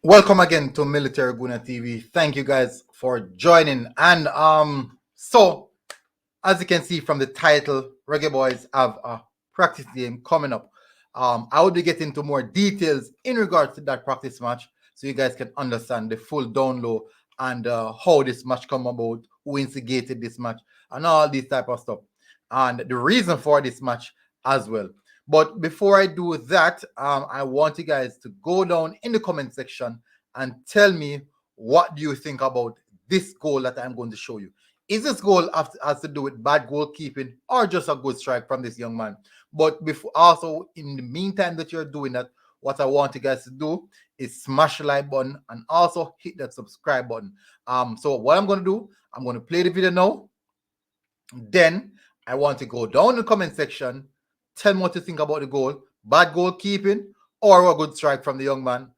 Welcome again to Military Guna TV. Thank you guys for joining. And so as you can see from the title, Reggae Boys have a practice game coming up. I will be getting into more details in regards to that practice match, so you guys can understand the full down low and how this match come about, who instigated this match, and all this type of stuff, and the reason for this match as well. But before I do that, I want you guys to go down in the comment section and tell me what do you think about this goal that I'm going to show you. Is this goal has to do with bad goalkeeping or just a good strike from this young man? But before, also in the meantime that you're doing that, what I want you guys to do is smash the like button and also hit that subscribe button. So what I'm going to do, I'm going to play the video now. Then I want to go down in the comment section, tell me what you think about the goal, bad goalkeeping or a good strike from the young man.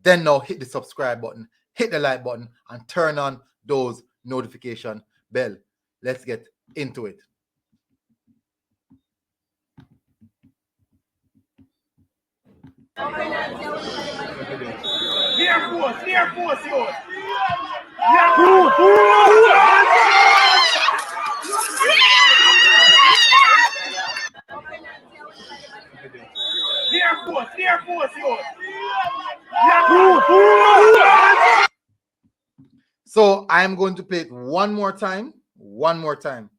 Then now hit the subscribe button, hit the like button, and turn on those notification bell. Let's get into it. Near force, yours. Near force, yours. So I'm going to play it one more time. One more time.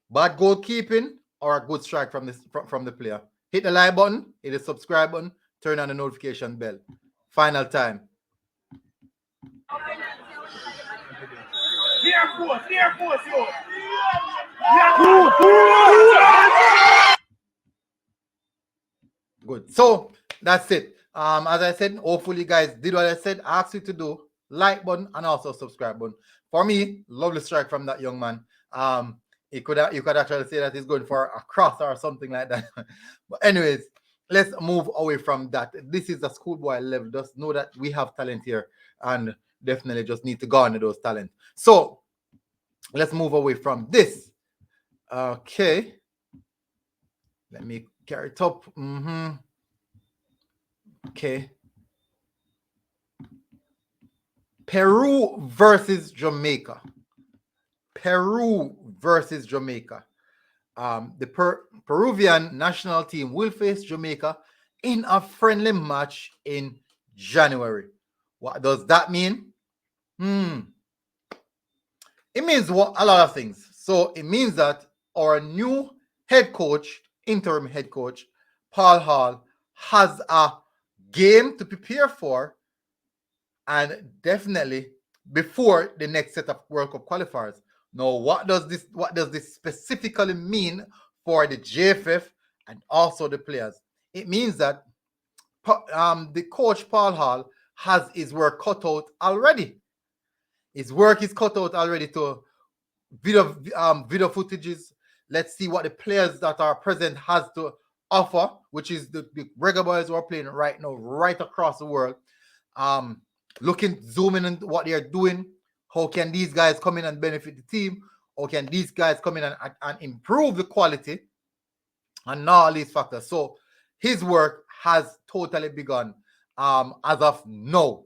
Bad goalkeeping or a good strike from the player. Hit the like button, hit the subscribe button, turn on the notification bell. Final time. Near force, yours. Good. So that's it. As I said, hopefully you guys did what I said. I asked you to do like button and also subscribe button. For me, lovely strike from that young man. You could actually say that he's going for a cross or something like that. But anyways, let's move away from that. This is a schoolboy level. Just know that we have talent here and definitely just need to garner those talent. So let's move away from this. Okay. Let me carry it up. Okay. Peru versus Jamaica. Peru versus Jamaica. The Peruvian national team will face Jamaica in a friendly match in January. What does that mean? It means a lot of things. So it means that our new head coach, interim head coach, Paul Hall, has a game to prepare for, and definitely before the next set of World Cup qualifiers. Now, what does this specifically mean for the JFF and also the players? It means that the coach Paul Hall has his work cut out already. His work is cut out already to video footages. Let's see what the players that are present has to offer, which is the Reggae Boyz who are playing right now, right across the world. Zooming in what they are doing. How can these guys come in and benefit the team? How can these guys come in and improve the quality? And all these factors. So his work has totally begun as of now.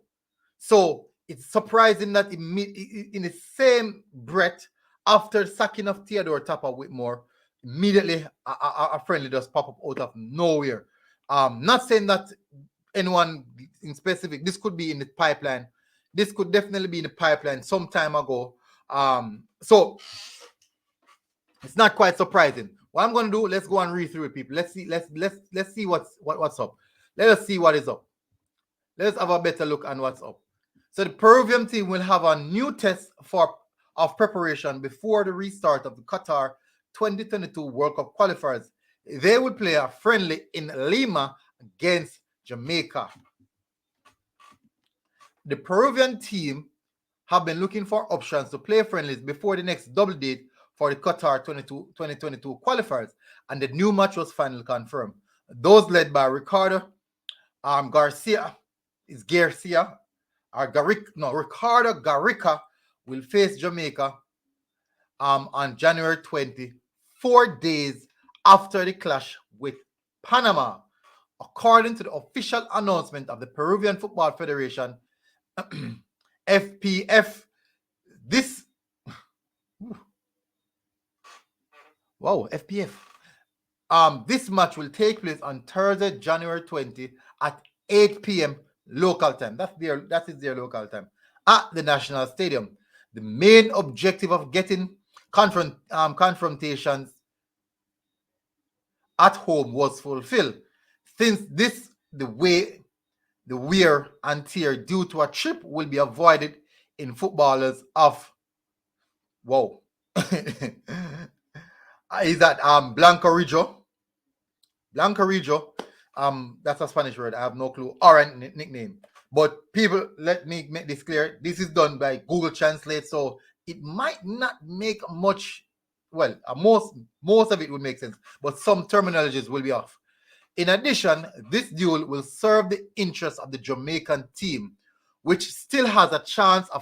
So it's surprising that in the same breath, after sacking of Theodore Tapper Whitmore, immediately a friendly just pop up out of nowhere. Not saying that anyone in specific, this could be in the pipeline. This could definitely be in the pipeline some time ago. So it's not quite surprising. What I'm going to do, let's go and read through it, people. Let's see what's up. Let us see what is up. Let's have a better look on what's up. So the Peruvian team will have a new test of preparation before the restart of the Qatar 2022 World Cup qualifiers. They will play a friendly in Lima against Jamaica. The Peruvian team have been looking for options to play friendlies before the next double date for the Qatar 2022 qualifiers, and the new match was finally confirmed. Those led by Ricardo Garcia, Ricardo Garrica will face Jamaica on January 20, 4 days after the clash with Panama. According to the official announcement of the Peruvian Football Federation, FPF. This wow, FPF. This match will take place on Thursday, January 20 at 8 p.m. local time. That is their local time at the National Stadium. The main objective of getting confrontations at home was fulfilled, since this the wear and tear due to a trip will be avoided in footballers of wow. Is that Blanco Rijo? Blanco Rijo. That's a Spanish word. I have no clue. Or a nickname. But people, let me make this clear. This is done by Google Translate, so it might not make much. Well, most of it will make sense, but some terminologies will be off. In addition, this duel will serve the interests of the Jamaican team, which still has a chance to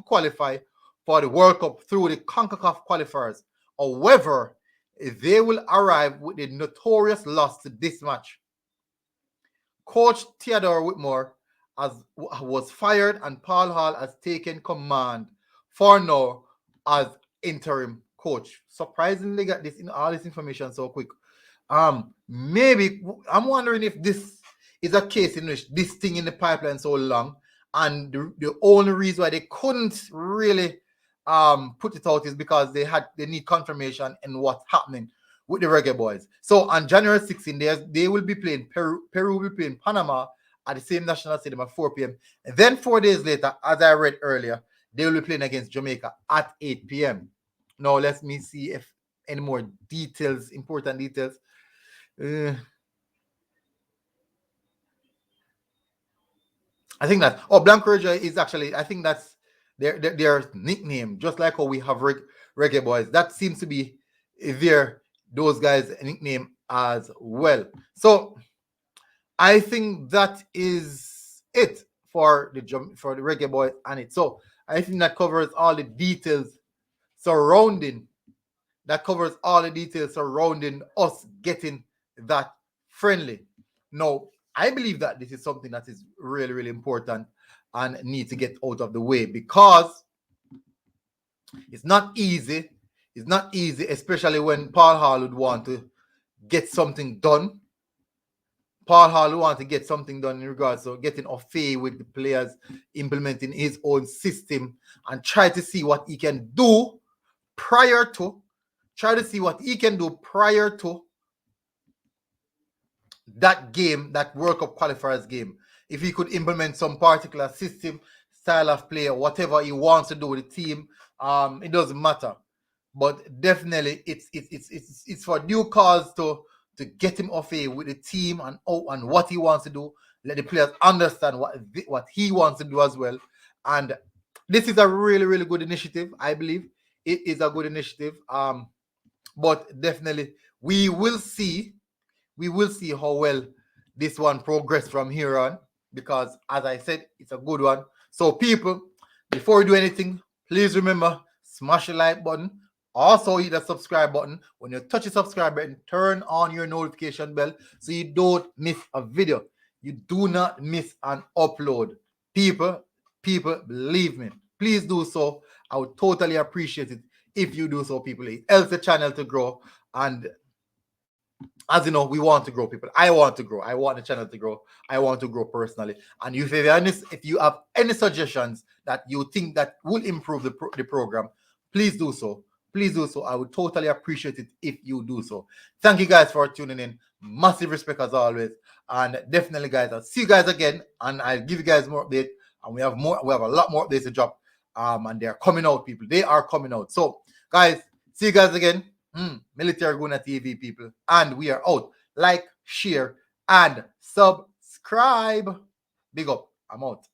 qualify for the World Cup through the CONCACAF qualifiers. However, they will arrive with a notorious loss to this match. Coach Theodore Whitmore was fired, and Paul Hall has taken command for now as interim coach. Surprisingly, got all this information so quick. Maybe I'm wondering if this is a case in which this thing in the pipeline so long, and the only reason why they couldn't really put it out is because they need confirmation in what's happening with the Reggae Boyz. So on January 16th, they will be playing Peru will be playing Panama at the same National Stadium at 4 p.m. And then 4 days later, as I read earlier, they will be playing against Jamaica at 8 p.m. Now let me see if any more details, important details. I think that Blanco Rijo is actually, I think that's their nickname, just like how we have Reggae Boyz. That seems to be those guys' nickname as well. So I think that is it for the Reggae Boyz and it. So I think that covers all the details surrounding us getting that friendly. Now, I believe that this is something that is really, really important and need to get out of the way, because it's not easy. It's not easy, especially when Paul Hall would want to get something done. Paul Hall would want to get something done in regards to getting a fee with the players, implementing his own system, and try to see what he can do prior to that game, that World Cup qualifiers game. If he could implement some particular system, style of play, or whatever he wants to do with the team, it doesn't matter. But definitely, it's for due cause to get him off with the team and what he wants to do. Let the players understand what he wants to do as well. And this is a really, really good initiative. I believe it is a good initiative. But definitely, we will see how well this one progress from here on, because as I said, it's a good one. So people, before you do anything, please remember, smash the like button. Also hit the subscribe button. When you touch the subscribe button, turn on your notification bell so you don't miss a video. You do not miss an upload. People, believe me, please do so. I would totally appreciate it if you do so, people. It helps the channel to grow, and as you know, we want to grow, people. I want to grow. I want the channel to grow. I want to grow personally. And if you have any suggestions that you think that will improve the program, please do so. Please do so. I would totally appreciate it if you do so. Thank you guys for tuning in. Massive respect as always. And definitely, guys, I'll see you guys again, and I'll give you guys more update. And we have a lot more updates to drop. And they're coming out, people. They are coming out. So, guys, see you guys again. Military Guna TV, people, and we are out. Like, share, and subscribe. Big up. I'm out.